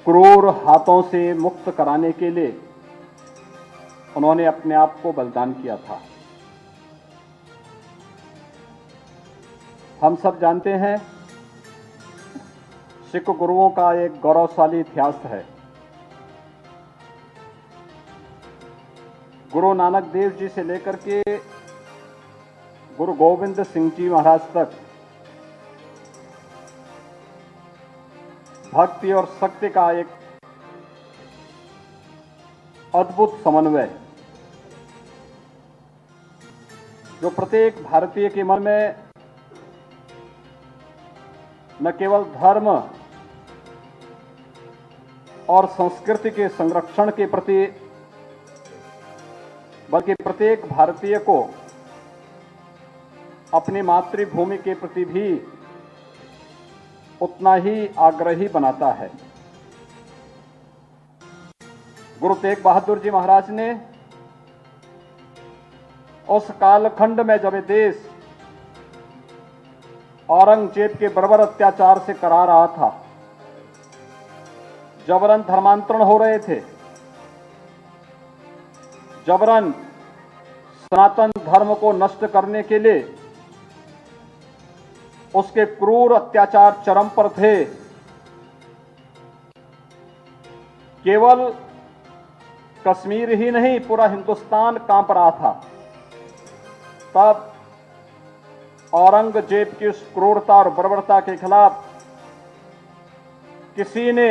क्रूर हाथों से मुक्त कराने के लिए उन्होंने अपने आप को बलिदान किया था। हम सब जानते हैं सिख गुरुओं का एक गौरवशाली इतिहास है। गुरु नानक देव जी से लेकर के गुरु गोविंद सिंह जी महाराज तक भक्ति और शक्ति का एक अद्भुत समन्वय जो प्रत्येक भारतीय के मन में न केवल धर्म और संस्कृति के संरक्षण के प्रति बल्कि प्रत्येक भारतीय को अपनी मातृभूमि के प्रति भी उतना ही आग्रही बनाता है। गुरु तेग बहादुर जी महाराज ने उस कालखंड में जब देश औरंगजेब के बर्बर अत्याचार से करा रहा था, जबरन धर्मांतरण हो रहे थे, जबरन सनातन धर्म को नष्ट करने के लिए उसके क्रूर अत्याचार चरम पर थे। केवल कश्मीर ही नहीं, पूरा हिंदुस्तान कांप रहा था। तब औरंगजेब की उस क्रूरता और बर्बरता के खिलाफ किसी ने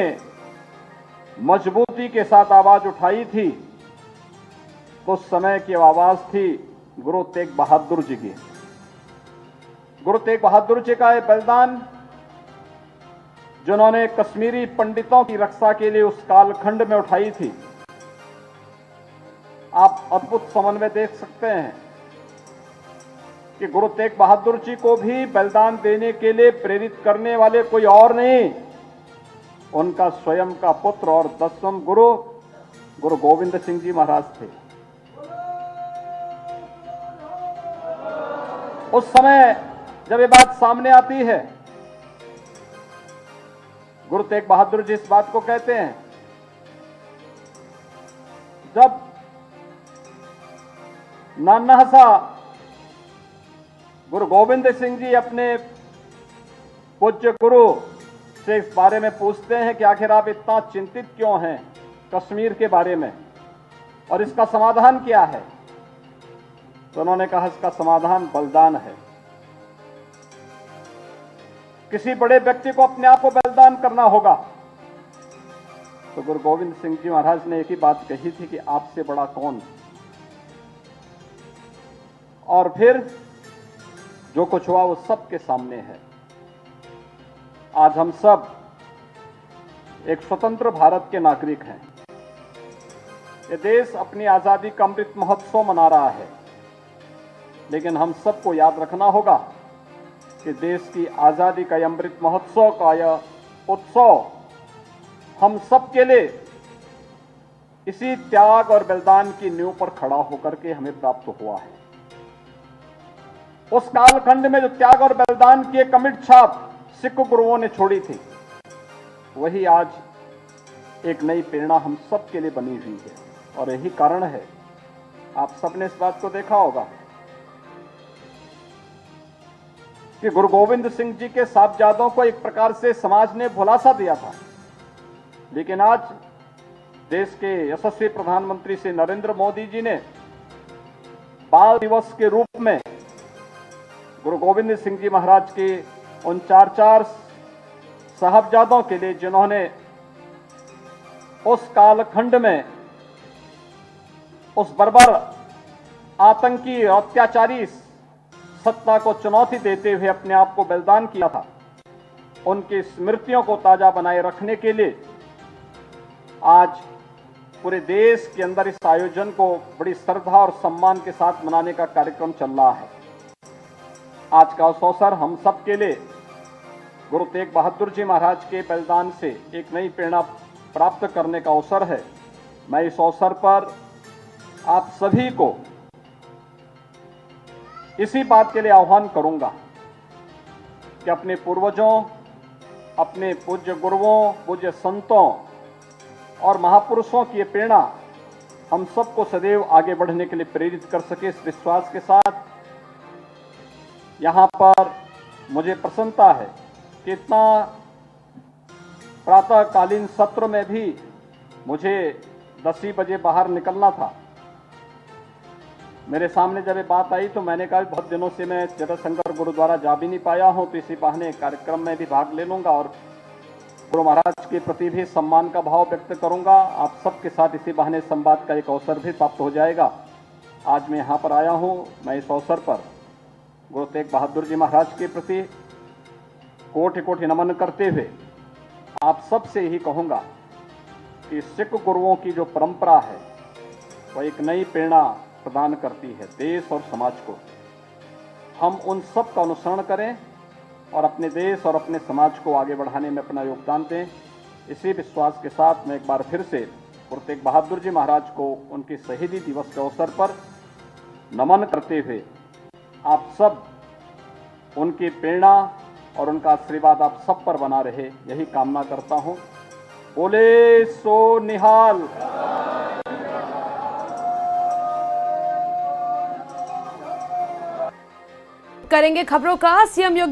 मजबूती के साथ आवाज उठाई थी, तो उस समय की आवाज थी गुरु तेग बहादुर जी की। गुरु तेग बहादुर जी का यह बलिदान, जिन्होंने कश्मीरी पंडितों की रक्षा के लिए उस कालखंड में उठाई थी, आप अद्भुत समन्वय देख सकते हैं कि गुरु तेग बहादुर जी को भी बलिदान देने के लिए प्रेरित करने वाले कोई और नहीं, उनका स्वयं का पुत्र और 10वें गुरु गुरु गोविंद सिंह जी महाराज थे। उस समय जब ये बात सामने आती है, गुरु तेग बहादुर जी इस बात को कहते हैं, जब नाना सा गुरु गोविंद सिंह जी अपने पूज्य गुरु से इस बारे में पूछते हैं कि आखिर आप इतना चिंतित क्यों हैं कश्मीर के बारे में और इसका समाधान क्या है, तो उन्होंने कहा इसका समाधान बलिदान है। किसी बड़े व्यक्ति को अपने आप को बलिदान करना होगा। तो गुरु गोविंद सिंह जी महाराज ने एक ही बात कही थी कि आपसे बड़ा कौन। और फिर जो कुछ हुआ वो सबके सामने है। आज हम सब एक स्वतंत्र भारत के नागरिक हैं। ये देश अपनी आजादी का अमृत महोत्सव मना रहा है, लेकिन हम सबको याद रखना होगा कि देश की आजादी का अमृत महोत्सव का यह उत्सव हम सब के लिए इसी त्याग और बलिदान की नींव पर खड़ा होकर के हमें प्राप्त हुआ है। उस कालखंड में जो त्याग और बलिदान की एक अमिट छाप सिख गुरुओं ने छोड़ी थी, वही आज एक नई प्रेरणा हम सब के लिए बनी हुई है। और यही कारण है, आप सबने इस बात को देखा होगा कि गुरु गोविंद सिंह जी के साहबजादों को एक प्रकार से समाज ने भुलासा दिया था, लेकिन आज देश के यशस्वी प्रधानमंत्री श्री नरेंद्र मोदी जी ने बाल दिवस के रूप में गुरु गोविंद सिंह जी महाराज के उन 4 साहबजादों के लिए, जिन्होंने उस कालखंड में उस बर्बर आतंकी अत्याचारी सत्ता को चुनौती देते हुए अपने आप को बलिदान किया था, उनकी स्मृतियों को ताजा बनाए रखने के लिए आज पूरे देश के अंदर इस आयोजन को बड़ी श्रद्धा और सम्मान के साथ मनाने का कार्यक्रम चल रहा है। आज का अवसर हम सब के लिए गुरु तेग बहादुर जी महाराज के बलिदान से एक नई प्रेरणा प्राप्त करने का अवसर है। मैं इस अवसर पर आप सभी को इसी बात के लिए आह्वान करूंगा कि अपने पूर्वजों, अपने पूज्य गुरुओं, पूज्य संतों और महापुरुषों की ये प्रेरणा हम सबको सदैव आगे बढ़ने के लिए प्रेरित कर सके, इस विश्वास के साथ यहां पर मुझे प्रसन्नता है कि इतना प्रातःकालीन सत्र में भी मुझे 10 ही बजे बाहर निकलना था। मेरे सामने जब ये बात आई तो मैंने कहा बहुत दिनों से मैं जटाशंकर गुरुद्वारा जा भी नहीं पाया हूं, तो इसी बहाने कार्यक्रम में भी भाग ले लूंगा और गुरु महाराज के प्रति भी सम्मान का भाव व्यक्त करूंगा। आप सबके साथ इसी बहाने संवाद का एक अवसर भी प्राप्त हो जाएगा। आज मैं यहाँ पर आया हूँ, मैं इस अवसर पर गुरु तेग बहादुर जी महाराज के प्रति कोटि कोटि नमन करते हुए आप सबसे यही कहूँगा कि सिख गुरुओं की जो परंपरा है वह एक नई प्रेरणा प्रदान करती है देश और समाज को। हम उन सब का अनुसरण करें और अपने देश और अपने समाज को आगे बढ़ाने में अपना योगदान दें। इसी विश्वास के साथ मैं एक बार फिर से गुरु तेग बहादुर जी महाराज को उनके शहीदी दिवस के अवसर पर नमन करते हुए आप सब उनकी प्रेरणा और उनका आशीर्वाद आप सब पर बना रहे, यही कामना करता हूं। बोले सो निहाल। करेंगे खबरों का सीएम योगी